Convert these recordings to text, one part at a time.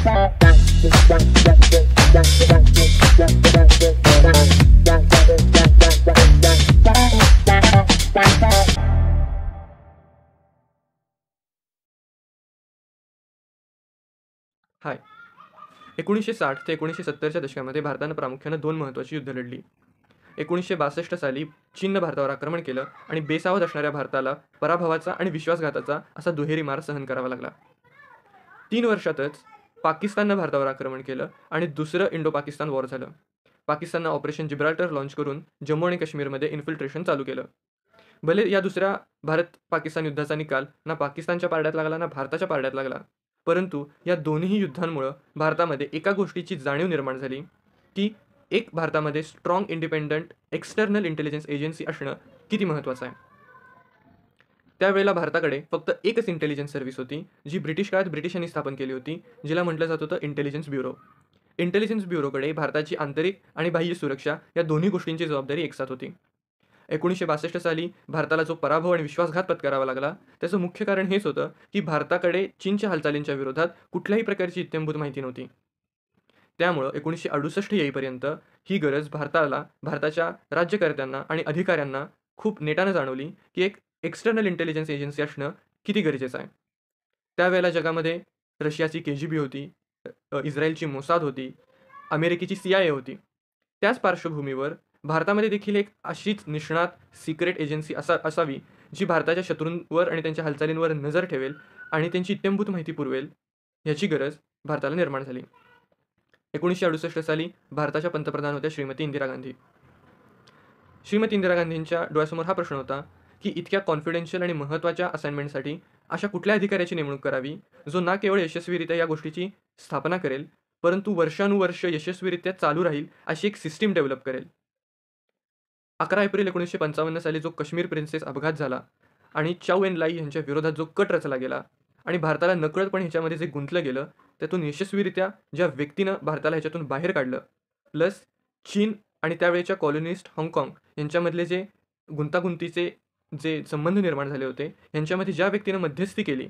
हाय. 1960 ते 1970च्या दशकामध्ये भारतानं प्रामुख्यानं दोन महत्त्वाची युद्ध लढली. 1962 साली चीननं भारतावर आक्रमण केलं आणि बेसावध असणाऱ्या भारताला पराभवाचा आणि विश्वासघाताचा असा दुहेरी मार सहन करावा लागला. 3 वर्षातच पाकिस्ताननं भारतावर आक्रमण केलं आणि दुसरं इंडो पाकिस्तान वॉर झालं. पाकिस्ताननं ऑपरेशन जिब्राल्टर लॉन्च करून जम्मू आणि काश्मीरमध्ये इन्फिल्ट्रेशन चालू केलं. भले या दुसऱ्या भारत-पाकिस्तान युद्धाचा निकाल ना पाकिस्तानच्या पारड्यात लागला ना भारताच्या पारड्यात लागला, परंतु या दोन्ही युद्धांमुळं भारतामध्ये एका गोष्टीची जाणीव निर्माण झाली की एक भारतामध्ये strong independent external intelligence agency असणं किती महत्त्वाचं आहे. त्यावेळेला भारताकडे फक्त एकच इंटेलिजन्स सर्व्हिस होती, जी ब्रिटिश काळात ब्रिटिशांनी स्थापन केली होती, जिला म्हटलं जात होतं इंटेलिजन्स ब्युरो. इंटेलिजन्स ब्युरोकडे भारताची आंतरिक आणि बाह्य सुरक्षा या दोन्ही गोष्टींची जबाबदारी एकसाथ होती. 1962 साली भारताला जो पराभव आणि विश्वासघात पत्करावा लागला, त्याचं मुख्य कारण हेच होतं की भारताकडे चीनच्या हालचालींच्या विरोधात कुठल्याही प्रकारची इत्थंभूत माहिती नव्हती. त्यामुळं 1968 येईपर्यंत ही गरज भारताच्या राज्यकर्त्यांना आणि अधिकाऱ्यांना खूप नेटानं जाणवली की एक एक्सटर्नल इंटेलिजन्स एजन्सी असणं किती गरजेचं आहे. त्यावेळेला जगामध्ये रशियाची KGB होती, इस्रायलची मोसाद होती, अमेरिकेची CIA होती. त्याच पार्श्वभूमीवर भारतामध्ये देखील एक अशीच निष्णात सिक्रेट एजन्सी असावी, जी भारताच्या शत्रूंवर आणि त्यांच्या हालचालींवर नजर ठेवेल आणि त्यांची इत्थंभूत माहिती पुरवेल, ह्याची गरज भारताला निर्माण झाली. 1968 साली भारताच्या पंतप्रधान होत्या श्रीमती इंदिरा गांधी. श्रीमती इंदिरा गांधींच्या डोळ्यासमोर हा प्रश्न होता की इतक्या कॉन्फिडेन्शियल आणि महत्त्वाच्या असाइनमेंटसाठी अशा कुठल्या अधिकाऱ्याची नेमणूक करावी, जो ना केवळ यशस्वीरित्या या गोष्टीची स्थापना करेल, परंतु वर्षानुवर्ष यशस्वीरित्या चालू राहील अशी एक सिस्टीम डेव्हलप करेल. 11 एप्रिल 1955 साली जो काश्मीर प्रिन्सेस अपघात झाला आणि चाऊ एन लाई यांच्या विरोधात जो कट रचला गेला आणि भारताला नकळतपणे ह्याच्यामध्ये जे गुंतलं गेलं, त्यातून यशस्वीरित्या ज्या व्यक्तीनं भारताला ह्याच्यातून बाहेर काढलं, प्लस चीन आणि त्यावेळेच्या कॉलनिस्ट हाँगकाँग यांच्यामधले जे गुंतागुंतीचे जे संबंध निर्माण झाले होते, यांच्यामध्ये ज्या व्यक्तीनं मध्यस्थी केली,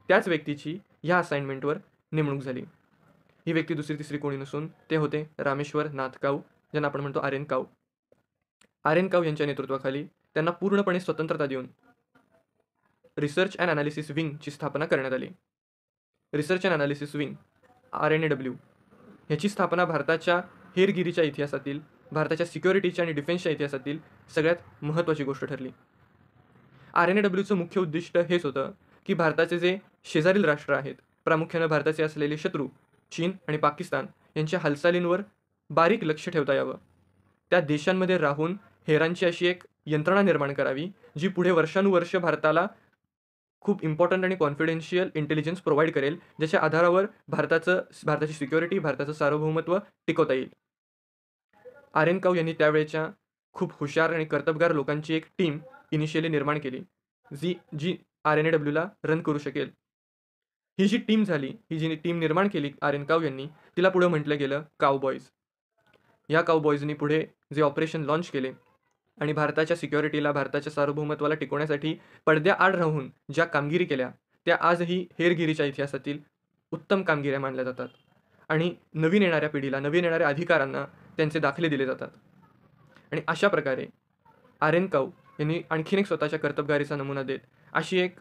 त्याच व्यक्तीची ह्या असाइनमेंटवर नेमणूक झाली. ही व्यक्ती दुसरी तिसरी कोणी नसून ते होते रामेश्वर नाथ काऊ, ज्यांना आपण म्हणतो RN काऊ. RN काऊ यांच्या नेतृत्वाखाली त्यांना पूर्णपणे स्वतंत्रता देऊन रिसर्च अँड अनालिसिस विंगची स्थापना करण्यात आली. Research and analysis wing RNAW ह्याची स्थापना भारताच्या हेरगिरीच्या इतिहासातील, भारताच्या सिक्युरिटीच्या आणि डिफेन्सच्या इतिहासातील सगळ्यात महत्त्वाची गोष्ट ठरली. RNAWचं मुख्य उद्दिष्ट हेच होतं की भारताचे जे शेजारील राष्ट्र आहेत, प्रामुख्यानं भारताचे असलेले शत्रू चीन आणि पाकिस्तान यांच्या हालचालींवर बारीक लक्ष ठेवता यावं. त्या देशांमध्ये राहून हेरांची अशी एक यंत्रणा निर्माण करावी, जी पुढे वर्षानुवर्ष भारताला खूप इम्पॉर्टंट आणि कॉन्फिडेन्शियल इंटेलिजन्स प्रोव्हाइड करेल, ज्याच्या आधारावर भारताची सिक्युरिटी, भारताचं सार्वभौमत्व टिकवता येईल. RN काऊ यांनी त्यावेळेच्या खूप हुशार आणि कर्तबगार लोकांची एक टीम इनिशियली निर्माण केली, जी RNAWला रन करू शकेल. ही जी टीम निर्माण केली RN काऊ यांनी, तिला पुढे म्हटलं गेलं काऊबॉयज. या काऊबॉयजनी पुढे जे ऑपरेशन लॉन्च केले आणि भारताच्या सिक्युरिटीला, भारताच्या सार्वभौमत्वाला टिकवण्यासाठी पडद्याआड राहून ज्या कामगिरी केल्या, त्या आजही हेरगिरीच्या इतिहासातील उत्तम कामगिऱ्या मानल्या जातात आणि नवीन येणाऱ्या पिढीला, नवीन येणाऱ्या अधिकाऱ्यांना त्यांचे दाखले दिले जातात. आणि अशा प्रकारे RN काऊ यांनी आणखीन एक स्वतःच्या कर्तबगारीचा नमुना देत अशी एक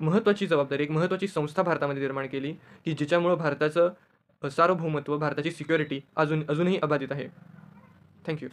महत्त्वाची जबाबदारी, एक महत्त्वाची संस्था भारतामध्ये निर्माण केली की जिच्यामुळं भारताचं सार्वभौमत्व, भारताची सिक्युरिटी अजूनही अबाधित आहे. थँक्यू.